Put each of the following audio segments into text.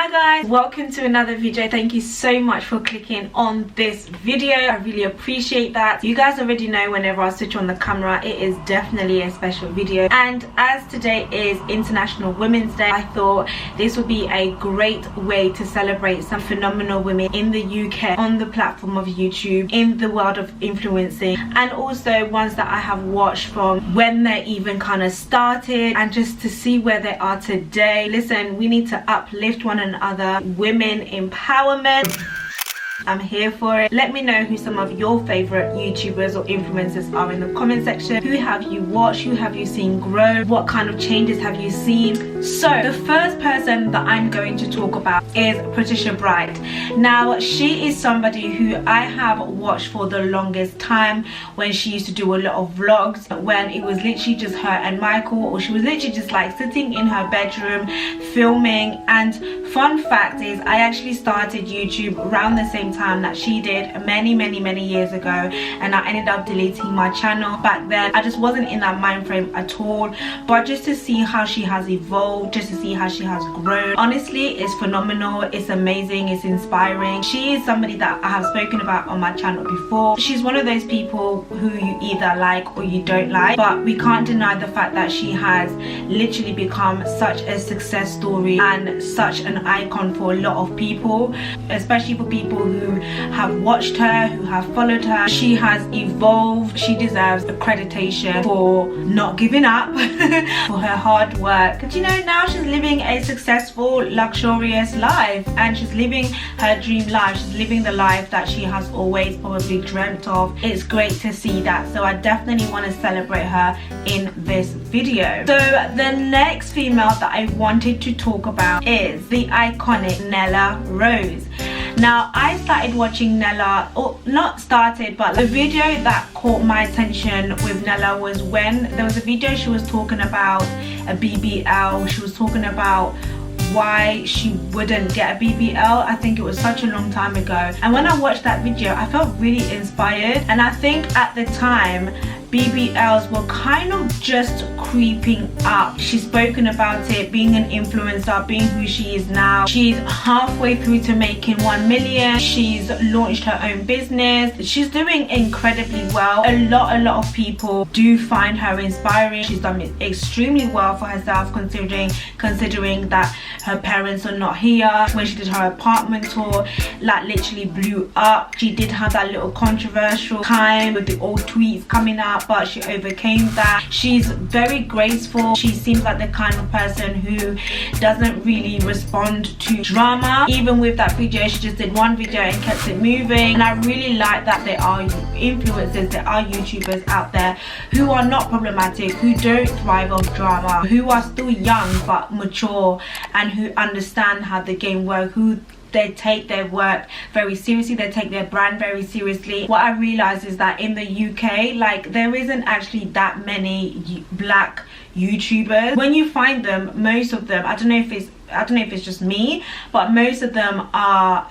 Hi guys, welcome to another video. Thank you so much for clicking on this video. I really appreciate that. You guys already know whenever I switch on the camera, it is definitely a special video. And as today is International Women's Day, I thought this would be a great way to celebrate some phenomenal women in the UK on the platform of YouTube, in the world of influencing, and also ones that I have watched from when they even kind of started and just to see where they are today. Listen, we need to uplift one another. Women empowerment, I'm here for it. Let me know who some of your favorite YouTubers or influencers are in the comment section. Who have you watched? Who have you seen grow? What kind of changes have you seen? So the first person that I'm going to talk about is Patricia Bright. Now she is somebody who I have watched for the longest time, when she used to do a lot of vlogs, when it was literally just her and Michael, or she was literally just like sitting in her bedroom filming. And fun fact is, I actually started YouTube around the same time that she did many years ago, and I ended up deleting my channel. Back then I just wasn't in that mind frame at all, but just to see how she has evolved, just to see how she has grown, honestly it's phenomenal, it's amazing, it's inspiring. She is somebody that I have spoken about on my channel before. She's one of those people who you either like or you don't like, but we can't deny the fact that she has literally become such a success story and such an icon for a lot of people, especially for people who have watched her, who have followed her. She has evolved. She deserves accreditation for not giving up, for her hard work. But you know, now she's living a successful, luxurious life, and she's living her dream life. She's living the life that she has always probably dreamt of. It's great to see that, so I definitely want to celebrate her in this video. So the next female that I wanted to talk about is the iconic Nella Rose. Now I started watching Nella, or not started, but the video that caught my attention with Nella was when there was a video she was talking about a BBL. She was talking about why she wouldn't get a BBL. I think it was such a long time ago, and when I watched that video I felt really inspired. And I think at the time BBLs were kind of just creeping up. She's spoken about it, being an influencer, being who she is now. She's halfway through to making 1 million. She's launched her own business. She's doing incredibly well. A lot of people do find her inspiring. She's done extremely well for herself, considering that her parents are not here. When she did her apartment tour, like literally blew up. She did have that little controversial time with the old tweets coming up, but she overcame that. She's very graceful. She seems like the kind of person who doesn't really respond to drama. Even with that video, she just did one video and kept it moving. And I really like that there are influencers, there are YouTubers out there who are not problematic, who don't thrive on drama, who are still young but mature, and who understand how the game works, who they take their work very seriously, they take their brand very seriously. What I realized is that in the UK, like, there isn't actually that many black YouTubers. When you find them, most of them, I don't know if it's just me, but most of them are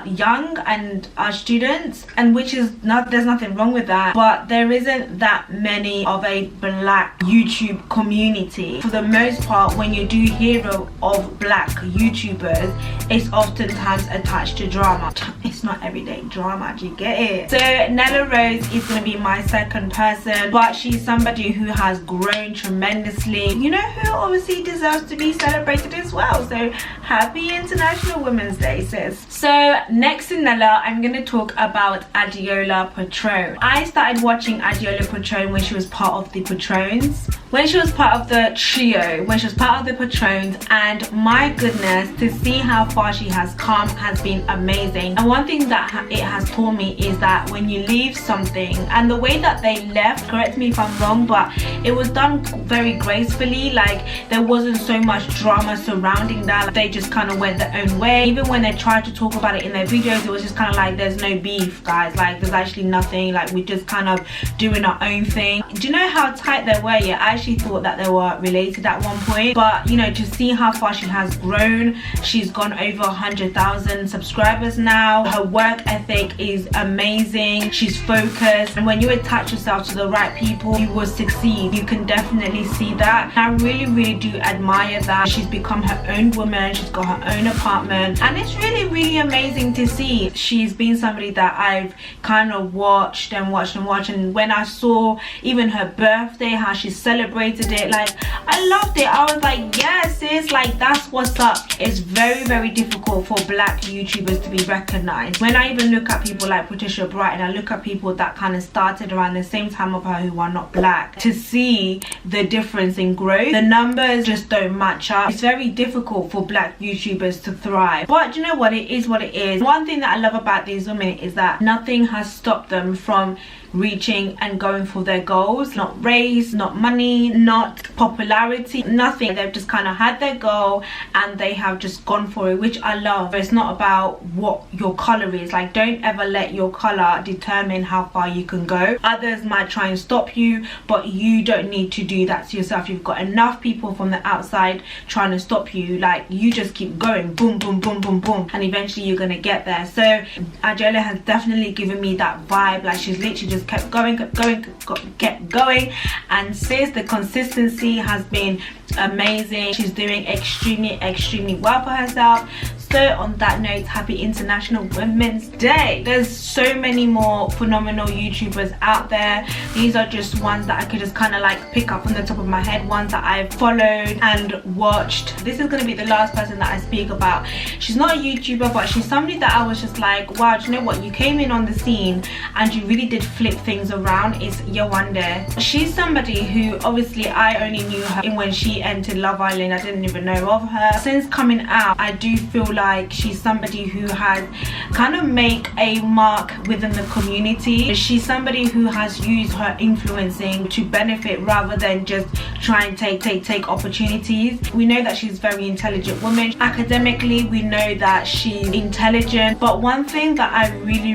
young and are students, and which is not, there's nothing wrong with that, but there isn't that many of a black YouTube community. For the most part, when you do hear of black YouTubers, it's oftentimes attached to drama. It's not everyday drama, do you get it? So Nella Rose is going to be my second person, but she's somebody who has grown tremendously. You know who obviously deserves to be celebrated as well, so happy International Women's Day, sis. So next to Nella, I'm going to talk about Adeola Patronne. I started watching Adeola Patronne when she was part of the Patrones, when she was part of the trio, when she was part of the Patrones, and my goodness, to see how far she has come has been amazing. And one thing that it has taught me is that when you leave something, and the way that they left, correct me if I'm wrong, but it was done very gracefully. Like, there wasn't so much drama surrounding that. They just kind of went their own way. Even when they tried to talk about it in their videos, it was just kind of like, there's no beef, guys, like there's actually nothing, like we're just kind of doing our own thing. Do you know how tight they were? Yeah, I actually thought that they were related at one point, but you know, to see how far she has grown, she's gone over 100,000 subscribers now. Her work ethic is amazing. She's focused, and when you attach yourself to the right people, you will succeed. You can definitely see that. I really do admire that. She's become her own woman. She's got her own apartment, and it's really amazing to see. She's been somebody that I've kind of watched, and when I saw even her birthday, how she celebrated it, like, I loved it. I was like, yes, sis, like, that's what's up. It's very difficult for black YouTubers to be recognized. When I even look at people like Patricia Bright, and I look at people that kind of started around the same time of her who are not black, to see the difference in growth, the numbers just don't match up. It's very difficult for black YouTubers to thrive, but you know what, it is what it is. One thing that I love about these women is that nothing has stopped them from reaching and going for their goals. Not race, not money, not popularity, nothing. They've just kind of had their goal and they have just gone for it, which I love. It's not about what your color is. Like, don't ever let your color determine how far you can go. Others might try and stop you, but you don't need to do that to yourself. You've got enough people from the outside trying to stop you. Like, you just keep going, boom, and eventually you're gonna get there. So Adeola has definitely given me that vibe. Like, she's literally just kept going, and sis, the consistency has been amazing. She's doing extremely well for herself. So on that note, happy International Women's Day. There's so many more phenomenal YouTubers out there. These are just ones that I could just kind of like pick up on the top of my head, ones that I've followed and watched. This is going to be the last person that I speak about. She's not a YouTuber, but she's somebody that I was just like, wow, do you know what, you came in on the scene and you really did flip things around. It's Yewande. She's somebody who obviously I only knew her when she entered Love Island. I didn't even know of her. Since coming out, I do feel like she's somebody who has kind of made a mark within the community. She's somebody who has used her influencing to benefit rather than just try and take opportunities. We know that she's a very intelligent woman. Academically, we know that she's intelligent, but one thing that I really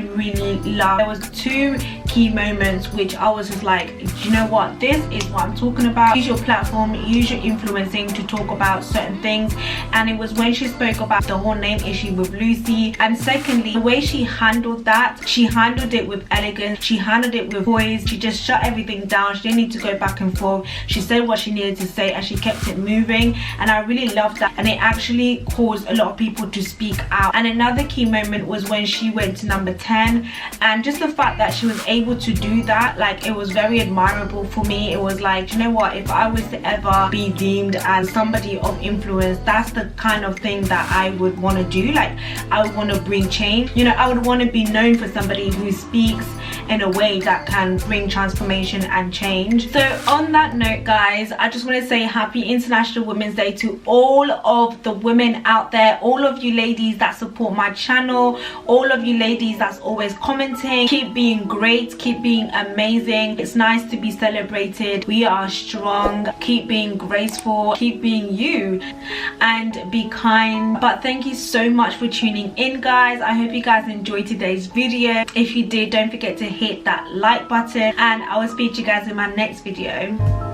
love, there was two key moments which I was just like, you know what, this is what I'm talking about. Use your platform, use your influencing to talk about certain things. And it was when she spoke about the whole name issue with Lucy, and secondly, the way she handled that, she handled it with elegance, she handled it with poise. She just shut everything down. She didn't need to go back and forth. She said what she needed to say and she kept it moving, and I really loved that, and it actually caused a lot of people to speak out. And another key moment was when she went to number 10, and just the fact that she was able to do that, like, it was very admirable for me. It was like, you know what, if I was to ever be deemed as somebody of influence, that's the kind of thing that I would want to do. Like, I would want to bring change. You know, I would want to be known for somebody who speaks in a way that can bring transformation and change. So on that note, guys, I just want to say happy International Women's Day to all of the women out there, all of you ladies that support my channel, all of you ladies that's always commenting. Keep being great, keep being amazing. It's nice to be celebrated. We are strong. Keep being graceful, keep being you, and be kind. But thank you so much for tuning in, guys. I hope you guys enjoyed today's video. If you did, don't forget to hit that like button, and I will speak to you guys in my next video.